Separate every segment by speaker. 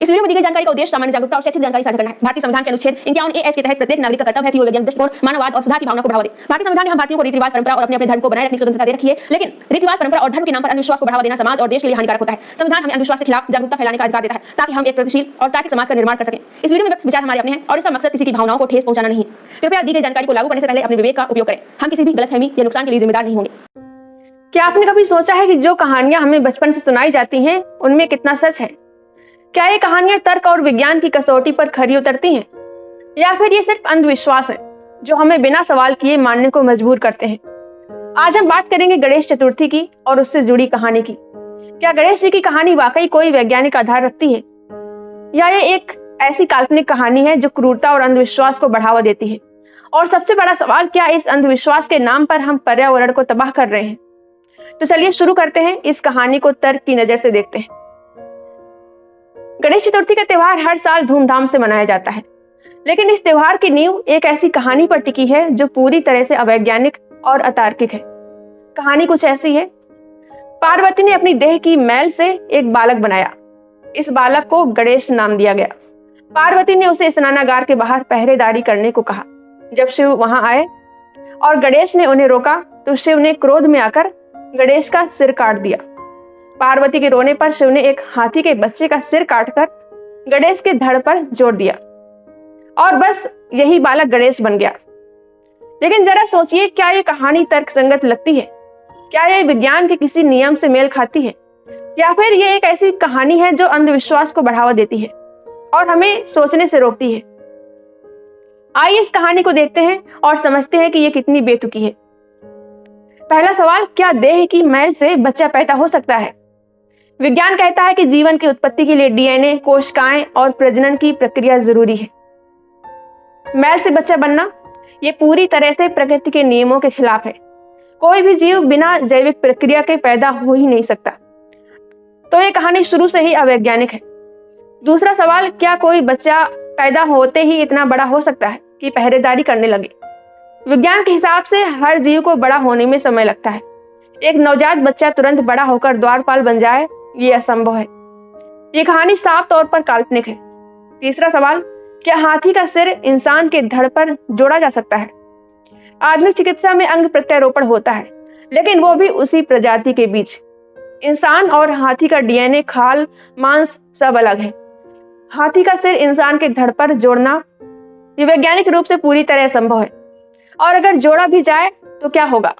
Speaker 1: इस वीडियो में दी गई जानकारी का उद्देश्य सामान्य जागरूकता और शैक्षिक जानकारी साझा करना है। भारतीय संविधान के अनुच्छेद 51A के तहत प्रत्येक नागरिक का कर्तव्य है कि वो वैज्ञानिक दृष्टिकोण, मानववाद और सुधार की भावना को बढ़ावा दे। भारतीय संविधान ने हम भारतीयों को रीति रिवाज, परंपरा और अपने धर्म को बनाए रखने की स्वतंत्रता दे रखी है, लेकिन रीति रिवाज, परंपरा और धर्म के नाम पर अंधविश्वास को बढ़ावा देना समाज और देश के लिए हानिकारक होता है। संविधान हमें अंधविश्वास के खिलाफ जागरूकता फैलाने का अधिकार देता है ताकि हम एक प्रगतिशील और तार्किक समाज का निर्माण कर सकें। इस वीडियो में व्यक्त विचार हमारे अपने हैं और इसका मकसद किसी की भावनाओं को ठेस पहुंचाना नहीं है। कृपया दी गई जानकारी को लागू करने से पहले अपने विवेक का उपयोग करें। हम किसी भी गलतफहमी या नुकसान के लिए जिम्मेदार नहीं होंगे।
Speaker 2: क्या आपने कभी सोचा है कि जो कहानियां हमें बचपन से सुनाई जाती हैं, उनमें कितना सच है? क्या ये कहानियां तर्क और विज्ञान की कसौटी पर खरी उतरती हैं, या फिर ये सिर्फ अंधविश्वास है जो हमें बिना सवाल किए मानने को मजबूर करते हैं? आज हम बात करेंगे गणेश चतुर्थी की और उससे जुड़ी कहानी की। क्या गणेश जी की कहानी वाकई कोई वैज्ञानिक आधार रखती है, या ये एक ऐसी काल्पनिक कहानी है जो क्रूरता और अंधविश्वास को बढ़ावा देती है? और सबसे बड़ा सवाल, क्या इस अंधविश्वास के नाम पर हम पर्यावरण को तबाह कर रहे हैं? तो चलिए शुरू करते हैं। इस कहानी को तर्क की नजर से देखते हैं। गणेश चतुर्थी का त्योहार हर साल धूमधाम से मनाया जाता है, लेकिन इस त्योहार की नींव एक ऐसी कहानी पर टिकी है जो पूरी तरह से अवैज्ञानिक और अतार्किक है। कहानी कुछ ऐसी है। पार्वती ने अपनी देह की मैल से एक बालक बनाया। इस बालक को गणेश नाम दिया गया। पार्वती ने उसे स्नानागार के बाहर पहरेदारी करने को कहा। जब शिव वहां आए और गणेश ने उन्हें रोका तो शिव ने क्रोध में आकर गणेश का सिर काट दिया। पार्वती के रोने पर शिव ने एक हाथी के बच्चे का सिर काटकर गणेश के धड़ पर जोड़ दिया और बस यही बालक गणेश बन गया। लेकिन जरा सोचिए, क्या यह कहानी तर्कसंगत लगती है? क्या यह विज्ञान के किसी नियम से मेल खाती है, या फिर यह एक ऐसी कहानी है जो अंधविश्वास को बढ़ावा देती है और हमें सोचने से रोकती है? आइए इस कहानी को देखते हैं और समझते हैं कि यह कितनी बेतुकी है। पहला सवाल, क्या देह की मैल से बच्चा पैदा हो सकता है? विज्ञान कहता है कि जीवन की उत्पत्ति के लिए डीएनए, कोशिकाएं और प्रजनन की प्रक्रिया जरूरी है। मैल से बच्चा बनना यह पूरी तरह से प्रकृति के नियमों के खिलाफ है। कोई भी जीव बिना जैविक प्रक्रिया के पैदा हो ही नहीं सकता। तो यह कहानी शुरू से ही अवैज्ञानिक है। दूसरा सवाल, क्या कोई बच्चा पैदा होते ही इतना बड़ा हो सकता है कि पहरेदारी करने लगे? विज्ञान के हिसाब से हर जीव को बड़ा होने में समय लगता है। एक नवजात बच्चा तुरंत बड़ा होकर द्वारपाल बन जाए, ये असंभव है। ये कहानी साफ तौर पर काल्पनिक है। तीसरा सवाल, क्या हाथी का सिर इंसान के धड़ पर जोड़ा जा सकता है? आधुनिक चिकित्सा में अंग प्रत्यारोपण होता है, लेकिन वो भी उसी प्रजाति के बीच। इंसान और हाथी का डीएनए, खाल, मांस सब अलग है। हाथी का सिर इंसान के धड़ पर जोड़ना ये वैज्ञानिक रूप से पूरी तरह संभव है। और अगर जोड़ा भी जाए तो क्या होगा?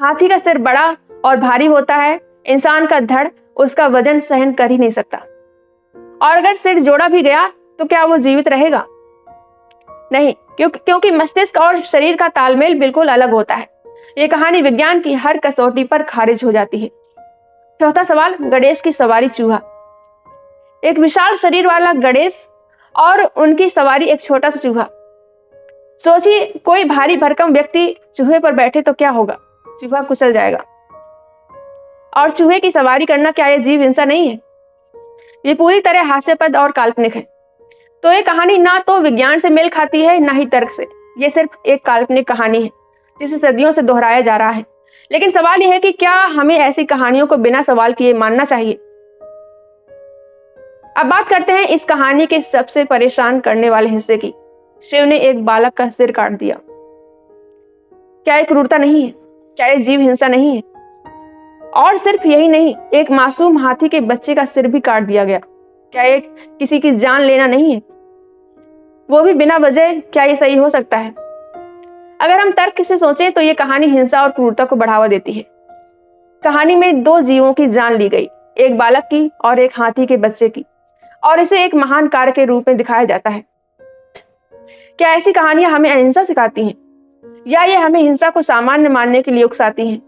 Speaker 2: हाथी का सिर बड़ा और भारी होता है, इंसान का धड़ उसका वजन सहन कर ही नहीं सकता। और अगर सिर जोड़ा भी गया तो क्या वो जीवित रहेगा? नहीं, क्योंकि मस्तिष्क और शरीर का तालमेल बिल्कुल अलग होता है। ये कहानी विज्ञान की हर कसौटी पर खारिज हो जाती है। चौथा सवाल, गणेश की सवारी चूहा। एक विशाल शरीर वाला गणेश और उनकी सवारी एक छोटा सा चूहा। सोचिए, कोई भारी भरकम व्यक्ति चूहे पर बैठे तो क्या होगा? चूहा कुचल जाएगा। और चूहे की सवारी करना, क्या यह जीव हिंसा नहीं है? ये पूरी तरह हास्यास्पद और काल्पनिक है। तो ये कहानी ना तो विज्ञान से मेल खाती है, ना ही तर्क से। ये सिर्फ एक काल्पनिक कहानी है जिसे सदियों से दोहराया जा रहा है। लेकिन सवाल यह है कि क्या हमें ऐसी कहानियों को बिना सवाल किए मानना चाहिए? अब बात करते हैं इस कहानी के सबसे परेशान करने वाले हिस्से की। शिव ने एक बालक का सिर काट दिया। क्या यह क्रूरता नहीं है? क्या यह जीव हिंसा नहीं है? और सिर्फ यही नहीं, एक मासूम हाथी के बच्चे का सिर भी काट दिया गया। क्या यह किसी की जान लेना नहीं है? वो भी बिना वजह। क्या यह सही हो सकता है? अगर हम तर्क से सोचें तो यह कहानी हिंसा और क्रूरता को बढ़ावा देती है। कहानी में दो जीवों की जान ली गई, एक बालक की और एक हाथी के बच्चे की, और इसे एक महान कार्य के रूप में दिखाया जाता है। क्या ऐसी कहानियां हमें अहिंसा सिखाती हैं, या ये हमें हिंसा को सामान्य मानने के लिए उकसाती हैं?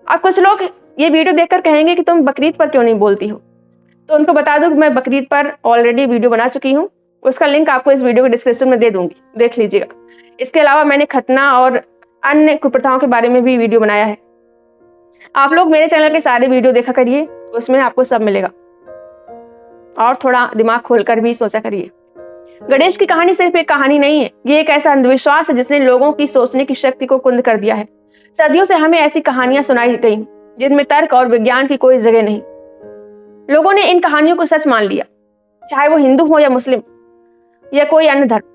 Speaker 2: अब कुछ लोग ये वीडियो देखकर कहेंगे कि तुम बकरीद पर क्यों नहीं बोलती हो। तो उनको बता दूं कि मैं बकरीद पर ऑलरेडी वीडियो बना चुकी हूँ। उसका लिंक आपको इस वीडियो के डिस्क्रिप्शन में दे दूंगी, देख लीजिएगा। इसके अलावा मैंने खतना और अन्य कुप्रथाओं के बारे में भी वीडियो बनाया है। आप लोग मेरे चैनल के सारे वीडियो देखा करिए, उसमें आपको सब मिलेगा। और थोड़ा दिमाग खोलकर भी सोचा करिए। गणेश की कहानी सिर्फ एक कहानी नहीं है, ये एक ऐसा अंधविश्वास है जिसने लोगों की सोचने की शक्ति को कुंद कर दिया है। सदियों से हमें ऐसी कहानियां सुनाई गई जिनमें तर्क और विज्ञान की कोई जगह नहीं। लोगों ने इन कहानियों को सच मान लिया। चाहे वो हिंदू हो या मुस्लिम या कोई अन्य धर्म।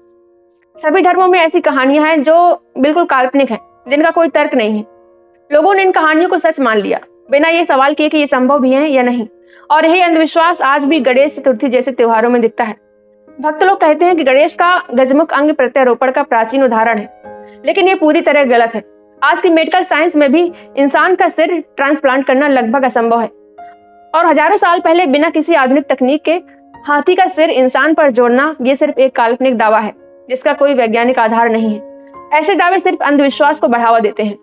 Speaker 2: सभी धर्मों में ऐसी कहानियां हैं जो बिल्कुल काल्पनिक हैं, जिनका कोई तर्क नहीं है। लोगों ने इन कहानियों को सच मान लिया, बिना ये सवाल किए कि ये संभव भी है या नहीं। और यही अंधविश्वास आज भी गणेश चतुर्थी जैसे त्योहारों में दिखता है। भक्त लोग कहते हैं कि गणेश का गजमुख अंग प्रत्यारोपण का प्राचीन उदाहरण है, लेकिन ये पूरी तरह गलत है। आज की मेडिकल साइंस में भी इंसान का सिर ट्रांसप्लांट करना लगभग असंभव है, और हजारों साल पहले बिना किसी आधुनिक तकनीक के हाथी का सिर इंसान पर जोड़ना ये सिर्फ एक काल्पनिक दावा है, जिसका कोई वैज्ञानिक आधार नहीं है। ऐसे दावे सिर्फ अंधविश्वास को बढ़ावा देते हैं।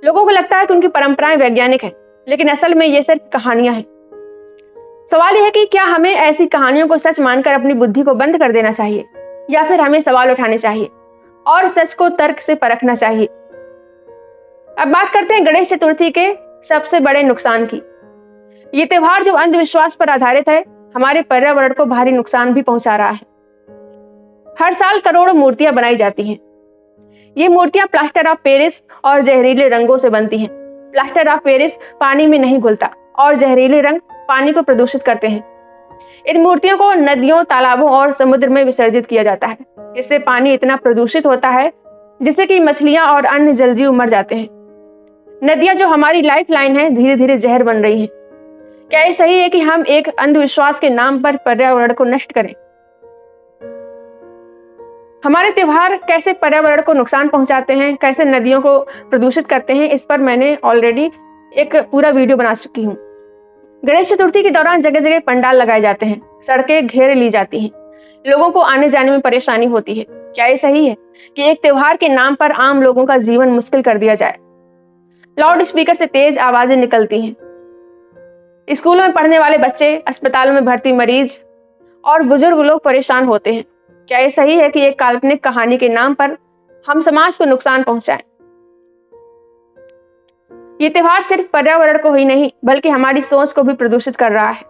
Speaker 2: लोगों को लगता है कि उनकी परंपराएं वैज्ञानिक हैं, लेकिन असल में ये सिर्फ कहानियां हैं। सवाल यह है कि क्या हमें ऐसी कहानियों को सच मानकर अपनी बुद्धि को बंद कर देना चाहिए, या फिर हमें सवाल उठाने चाहिए और सच को तर्क से परखना चाहिए। अब बात करते हैं गणेश चतुर्थी के सबसे बड़े नुकसान की। ये त्योहार जो अंधविश्वास पर आधारित है, हमारे पर्यावरण को भारी नुकसान भी पहुंचा रहा है। हर साल करोड़ों मूर्तियां बनाई जाती हैं। ये मूर्तियां प्लास्टर ऑफ पेरिस और जहरीले रंगों से बनती हैं। प्लास्टर ऑफ पेरिस पानी में नहीं घुलता और जहरीले रंग पानी को प्रदूषित करते हैं। इन मूर्तियों को नदियों, तालाबों और समुद्र में विसर्जित किया जाता है। इससे पानी इतना प्रदूषित होता है जिससे कि मछलियां और अन्य जलजीव मर जाते हैं। नदियां जो हमारी लाइफ लाइन है, धीरे धीरे जहर बन रही हैं। क्या ये सही है कि हम एक अंधविश्वास के नाम पर पर्यावरण को नष्ट करें? हमारे त्योहार कैसे पर्यावरण को नुकसान पहुंचाते हैं, कैसे नदियों को प्रदूषित करते हैं, इस पर मैंने ऑलरेडी एक पूरा वीडियो बना चुकी हूँ। गणेश चतुर्थी के दौरान जगह जगह पंडाल लगाए जाते हैं, सड़कें घेर ली जाती हैं, लोगों को आने जाने में परेशानी होती है। क्या ये सही है कि एक त्योहार के नाम पर आम लोगों का जीवन मुश्किल कर दिया जाए? लाउड स्पीकर से तेज आवाजें निकलती हैं। स्कूलों में पढ़ने वाले बच्चे, अस्पतालों में भर्ती मरीज और बुजुर्ग लोग परेशान होते हैं। क्या ये सही है कि एक काल्पनिक कहानी के नाम पर हम समाज को नुकसान पहुंचाएं? ये त्योहार सिर्फ पर्यावरण को ही नहीं, बल्कि हमारी सोच को भी प्रदूषित कर रहा है।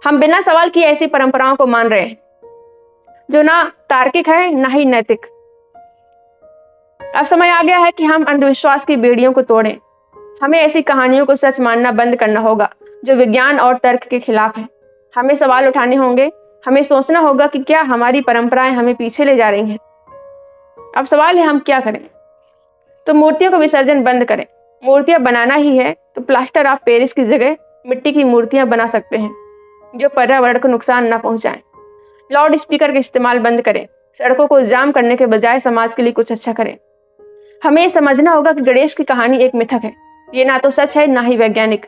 Speaker 2: हम बिना सवाल किए ऐसी परंपराओं को मान रहे हैं जो ना तार्किक है, ना ही नैतिक। अब समय आ गया है कि हम अंधविश्वास की बेड़ियों को तोड़ें। हमें ऐसी कहानियों को सच मानना बंद करना होगा जो विज्ञान और तर्क के खिलाफ है। हमें सवाल उठाने होंगे, हमें सोचना होगा कि क्या हमारी परंपराएं हमें पीछे ले जा रही हैं। अब सवाल है, हम क्या करें? तो मूर्तियों का विसर्जन बंद करें। मूर्तियां बनाना ही है तो प्लास्टर ऑफ पेरिस की जगह मिट्टी की मूर्तियां बना सकते हैं जो पर्यावरण को नुकसान न पहुंचाएं। लाउड स्पीकर का इस्तेमाल बंद करें। सड़कों को जाम करने के बजाय समाज के लिए कुछ अच्छा करें। हमें ये समझना होगा कि गणेश की कहानी एक मिथक है। ये ना तो सच है, ना ही वैज्ञानिक।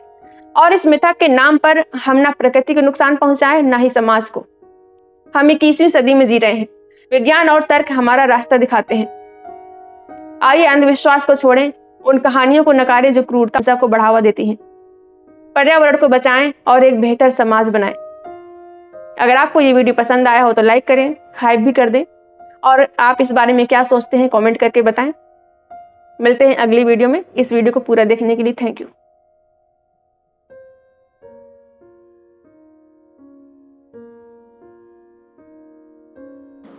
Speaker 2: और इस मिथक के नाम पर हम ना प्रकृति को नुकसान पहुंचाएं, ना ही समाज को। हम 21वीं सदी में जी रहे हैं। विज्ञान और तर्क हमारा रास्ता दिखाते हैं। आइए अंधविश्वास को छोड़ें, उन कहानियों को नकारें जो क्रूरता को बढ़ावा देती हैं। पर्यावरण को बचाएं और एक बेहतर समाज बनाएं। अगर आपको ये वीडियो पसंद आया हो तो लाइक करें, हाइप भी कर दें, और आप इस बारे में क्या सोचते हैं कमेंट करके बताएं। मिलते हैं अगली वीडियो में। इस वीडियो को पूरा देखने के लिए थैंक यू।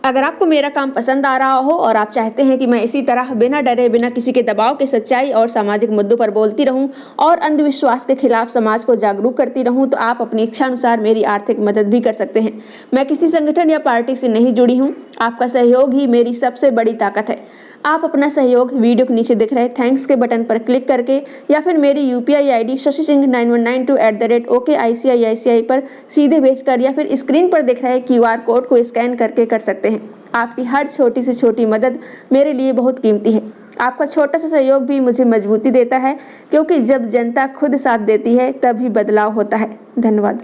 Speaker 1: अगर आपको मेरा काम पसंद आ रहा हो और आप चाहते हैं कि मैं इसी तरह बिना डरे, बिना किसी के दबाव के सच्चाई और सामाजिक मुद्दों पर बोलती रहूं और अंधविश्वास के खिलाफ समाज को जागरूक करती रहूं, तो आप अपनी इच्छा अनुसार मेरी आर्थिक मदद भी कर सकते हैं। मैं किसी संगठन या पार्टी से नहीं जुड़ी हूं। आपका सहयोग ही मेरी सबसे बड़ी ताकत है। आप अपना सहयोग वीडियो के नीचे दिख रहे थैंक्स के बटन पर क्लिक करके या फिर मेरी UPI ID shashi-singh9192@OKICICI पर सीधे भेजकर या फिर स्क्रीन पर दिख रहे QR कोड को स्कैन करके कर सकते हैं। आपकी हर छोटी से छोटी मदद मेरे लिए बहुत कीमती है। आपका छोटा सा सहयोग भी मुझे मजबूती देता है, क्योंकि जब जनता खुद साथ देती है तभी बदलाव होता है। धन्यवाद।